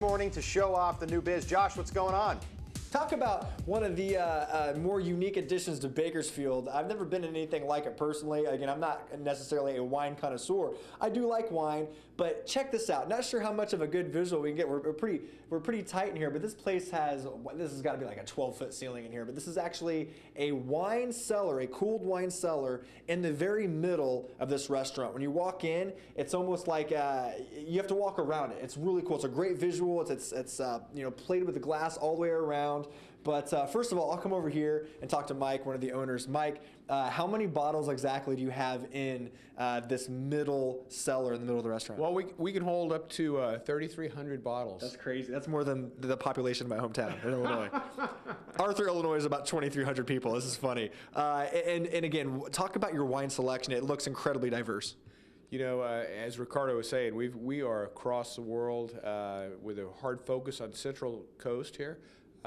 Morning to show off the new biz. Josh, what's going on? Talk about one of the more unique additions to Bakersfield. I've never been in anything like it personally. Again, I'm not necessarily a wine connoisseur. I do like wine, but check this out. Not sure how much of a good visual we can get. We're pretty tight in here, but this place has, this has got to be like a 12-foot ceiling in here, but this is actually a wine cellar, a cooled wine cellar in the very middle of this restaurant. When you walk in, it's almost like you have to walk around it. It's really cool. It's a great visual. It's you know, plated with the glass all the way around. But first of all, I'll come over here and talk to Mike, one of the owners. Mike, how many bottles exactly do you have in this middle cellar in the middle of the restaurant? Well, we can hold up to 3,300 bottles. That's crazy. That's more than the population of my hometown in Illinois. Arthur, Illinois is about 2,300 people. This is funny. And again, talk about your wine selection. It looks incredibly diverse. You know, as Ricardo was saying, we are across the world with a hard focus on Central Coast here.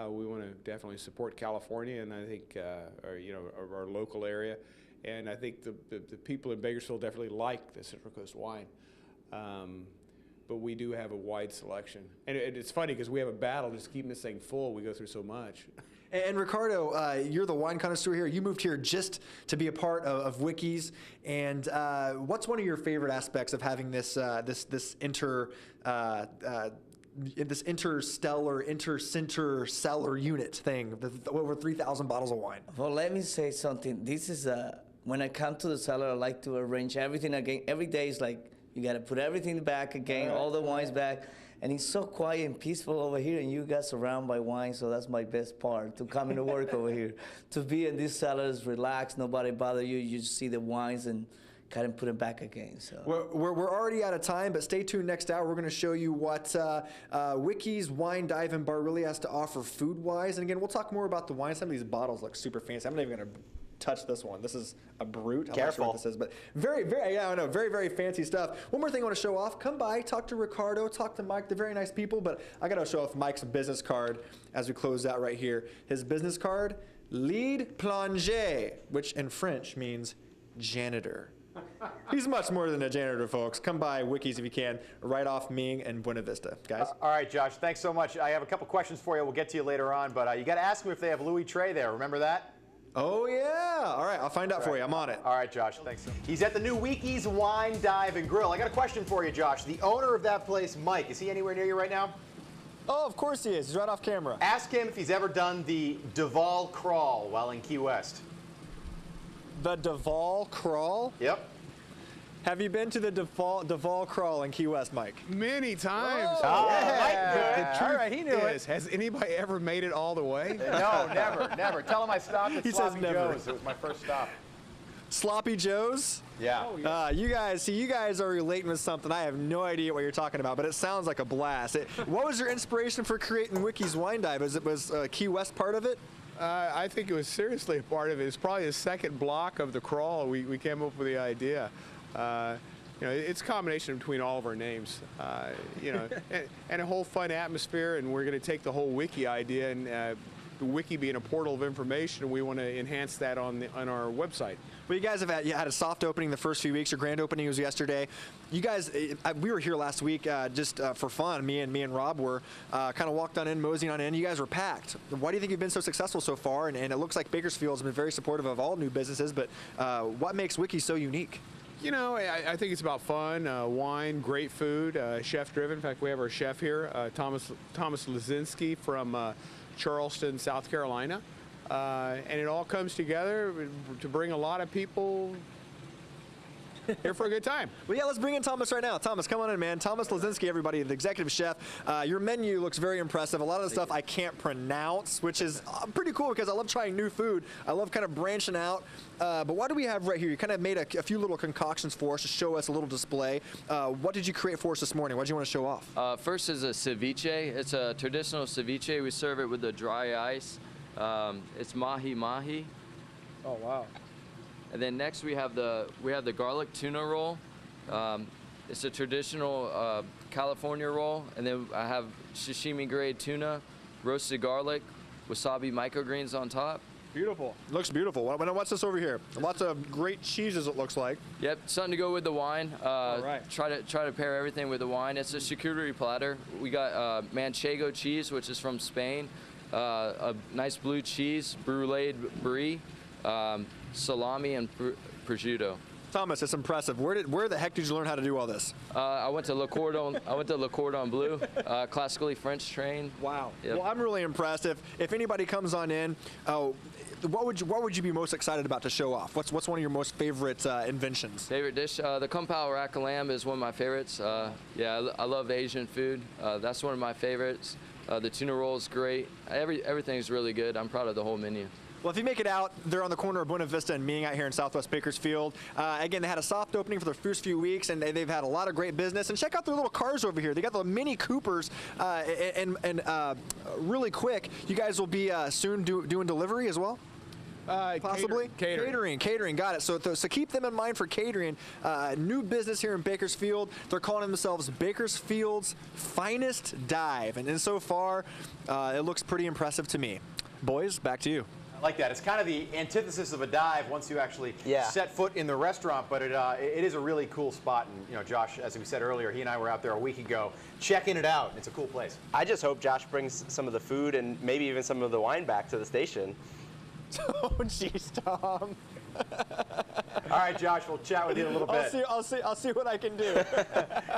We want to definitely support California, and I think our local area, and I think the people in Bakersfield definitely like the Central Coast wine. But we do have a wide selection, and it's funny because we have a battle just keeping this thing full. We go through so much. And Ricardo, you're the wine connoisseur here. You moved here just to be a part of Wiki's. And what's one of your favorite aspects of having this intercenter cellar unit thing, over 3,000 bottles of wine? Well, let me say something. This is when I come to the cellar, I like to arrange everything again. Every day is like you got to put everything back again, all the wines back. And it's so quiet and peaceful over here, and you got surrounded by wine, so that's my best part, to come into work over here. To be in these cellars, relax, nobody bother you, you just see the wines and kind of put them back again. So we're already out of time, but stay tuned next hour. We're going to show you what Wiki's Wine Dive and Bar really has to offer food-wise. And again, we'll talk more about the wine. Some of these bottles look super fancy. I'm not even going to touch this one. This is a Brut. I'm not sure what this is, but very, very fancy stuff. One more thing I want to show off. Come by, talk to Ricardo, talk to Mike. They're very nice people, but I got to show off Mike's business card as we close out right here. His business card, lead plongé, which in French means janitor. He's much more than a janitor, folks. Come by Wiki's if you can, right off Ming and Buena Vista, guys. All right, Josh, thanks so much. I have a couple questions for you. We'll get to you later on, but you got to ask them if they have Louis Trey there. Remember that? Oh, yeah. All right, I'll find out for you. I'm on it. All right, Josh, thanks. He's at the new Wiki's Wine Dive and Grill. I got a question for you, Josh. The owner of that place, Mike, is he anywhere near you right now? Oh, of course he is. He's right off camera. Ask him if he's ever done the Duval Crawl while in Key West. The Duval Crawl? Yep. Have you been to the Duval Crawl in Key West, Mike? Many times. Oh, yeah. The truth All right, he knew it. Has anybody ever made it all the way? No, never. Tell him I stopped at He Sloppy says never. Joe's. It was my first stop. Sloppy Joe's? Yeah. Oh, yeah. You guys are relating with something. I have no idea what you're talking about, but it sounds like a blast. What was your inspiration for creating Wiki's Wine Dive? Was Key West part of it? I think it was seriously a part of it. It's probably the second block of the crawl. We came up with the idea. You know, it's a combination between all of our names, you know, and a whole fun atmosphere. And we're going to take the whole Wiki idea and the Wiki being a portal of information, we want to enhance that on our website. Well, you guys have had a soft opening the first few weeks. Your grand opening was yesterday. You guys, we were here last week just for fun. Me and Rob were kind of walked on in, moseying on in. You guys were packed. Why do you think you've been so successful so far? And it looks like Bakersfield has been very supportive of all new businesses. But what makes Wiki so unique? You know, I think it's about fun, wine, great food, chef-driven. In fact, we have our chef here, Thomas Lazinski from Charleston, South Carolina. And it all comes together to bring a lot of people here for a good time. Well, yeah, let's bring in Thomas right now. Thomas, come on in, man. Thomas Lazinski, everybody, the executive chef. Your menu looks very impressive. A lot of the stuff I can't pronounce, which is pretty cool because I love trying new food. I love kind of branching out. But what do we have right here? You kind of made a few little concoctions for us to show us a little display. What did you create for us this morning? What did you want to show off? First is a ceviche. It's a traditional ceviche. We serve it with the dry ice. It's mahi-mahi. Oh, wow. And then next we have the garlic tuna roll. It's a traditional California roll. And then I have sashimi grade tuna, roasted garlic, wasabi microgreens on top. Beautiful. Looks beautiful. What's this over here? Lots of great cheeses, it looks like. Yep, something to go with the wine. All right. Try to pair everything with the wine. It's a charcuterie platter. We got manchego cheese, which is from Spain. A nice blue cheese, brulee brie, salami, and prosciutto. Thomas, it's impressive. Where the heck did you learn how to do all this? I went to Le Cordon Bleu, classically French trained. Wow. Yep. Well, I'm really impressed. If anybody comes on in, what would you be most excited about to show off? What's one of your most favorite inventions? Favorite dish? The kung pao rack of lamb is one of my favorites. Yeah, I love Asian food. That's one of my favorites. The tuna roll is great. Everything's really good. I'm proud of the whole menu. Well, if you make it out, they're on the corner of Buena Vista and Ming out here in Southwest Bakersfield. Again, they had a soft opening for the first few weeks, and they've had a lot of great business. And check out their little cars over here. They got the Mini Coopers, and really quick, you guys will be soon doing delivery as well? Possibly? Catering, got it. So keep them in mind for catering. New business here in Bakersfield. They're calling themselves Bakersfield's Finest Dive. And so far, it looks pretty impressive to me. Boys, back to you. I like that. It's kind of the antithesis of a dive once you actually set foot in the restaurant, but it is a really cool spot. And you know, Josh, as we said earlier, he and I were out there a week ago checking it out. It's a cool place. I just hope Josh brings some of the food and maybe even some of the wine back to the station. Oh, jeez, Tom. All right, Josh, we'll chat with you in a little bit. I'll see what I can do.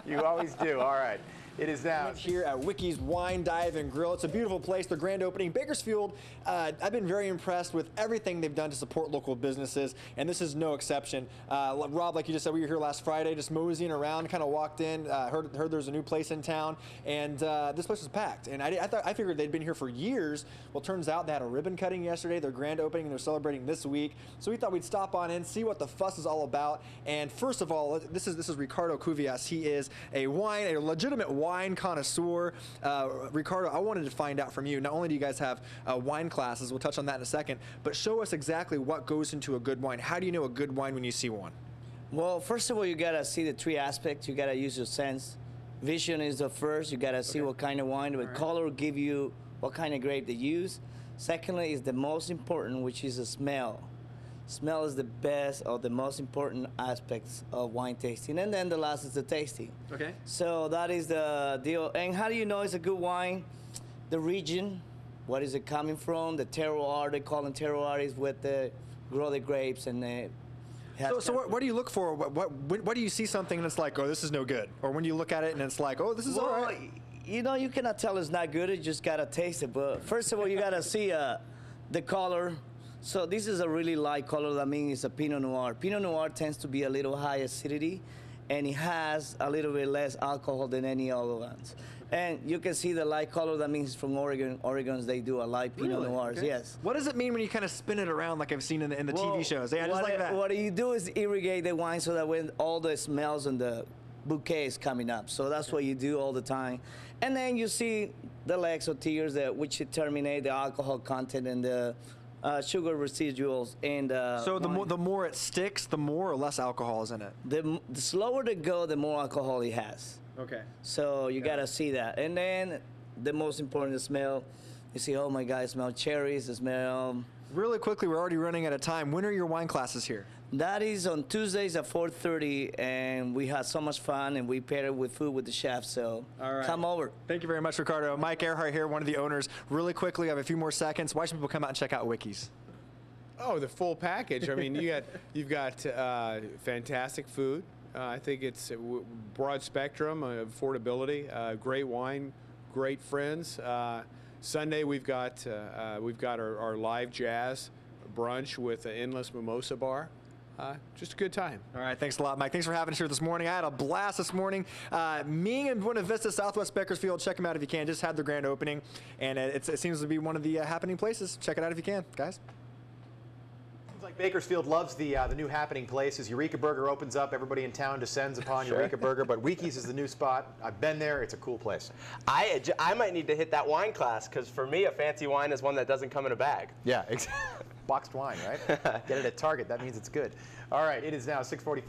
You always do. All right. It is now here at Wiki's Wine Dive and Grill. It's a beautiful place. Their grand opening, Bakersfield. I've been very impressed with everything they've done to support local businesses, and this is no exception. Rob, like you just said, we were here last Friday, just moseying around, kind of walked in, heard there's a new place in town, and this place was packed. And I figured they'd been here for years. Well, turns out they had a ribbon cutting yesterday, their grand opening, and they're celebrating this week. So we thought we'd stop on in, see what the fuss is all about. And first of all, this is Ricardo Cuvias. He is a legitimate wine connoisseur. Ricardo, I wanted to find out from you, not only do you guys have wine classes, we'll touch on that in a second, but show us exactly what goes into a good wine. How do you know a good wine when you see one? Well, first of all, you gotta see the three aspects. You gotta use your sense. Vision is the first. You gotta see what kind of wine. But color will give you what kind of grape they use. Secondly is the most important, which is the smell. Smell is the best or the most important aspects of wine tasting. And then the last is the tasting. Okay. So that is the deal. And how do you know it's a good wine? The region, what is it coming from? The terroir, they call them terroir, is with the grow the grapes and the. So what do you look for? What do you see something and it's like, oh, this is no good? Or when you look at it and it's like, oh, this is all right? You know, you cannot tell it's not good. You just gotta taste it. But first of all, you gotta see the color. So this is a really light color. That means it's a Pinot Noir. Pinot Noir tends to be a little high acidity, and it has a little bit less alcohol than any other ones. And you can see the light color. That means from Oregon. Oregons, they do a light Pinot Noirs. Okay. Yes. What does it mean when you kind of spin it around like I've seen in the TV shows? Yeah, just like that. What you do is irrigate the wine so that when all the smells and the bouquet is coming up. So that's what you do all the time. And then you see the legs or tears which terminate the alcohol content and the sugar residuals. And so the more it sticks, the more or less alcohol is in it? The slower they go, the more alcohol it has. Okay. So you got to see that. And then the most important, the smell. You see, oh my God, smell cherries, the smell. Really quickly, we're already running out of time. When are your wine classes here? That is on Tuesdays at 4:30, and we had so much fun, and we paired it with food with the chef, so come over. Thank you very much, Ricardo. Mike Earhart here, one of the owners. Really quickly, I have a few more seconds. Why should people come out and check out Wiki's? Oh, the full package. I mean, you've got fantastic food. I think it's a broad spectrum, affordability, great wine, great friends. Sunday we've got our live jazz brunch with an endless mimosa bar. Just a good time. All right, thanks a lot, Mike. Thanks for having us here this morning. I had a blast this morning. Ming and Buena Vista, Southwest Bakersfield. Check them out if you can. Just had their grand opening, and it seems to be one of the happening places. Check it out if you can, guys. Seems like Bakersfield loves the new happening places. Eureka Burger opens up. Everybody in town descends upon Eureka Burger, but Wiki's is the new spot. I've been there. It's a cool place. I might need to hit that wine class, because for me, a fancy wine is one that doesn't come in a bag. Yeah, exactly. Boxed wine, right? Get it at Target. That means it's good. All right, it is now 6:45.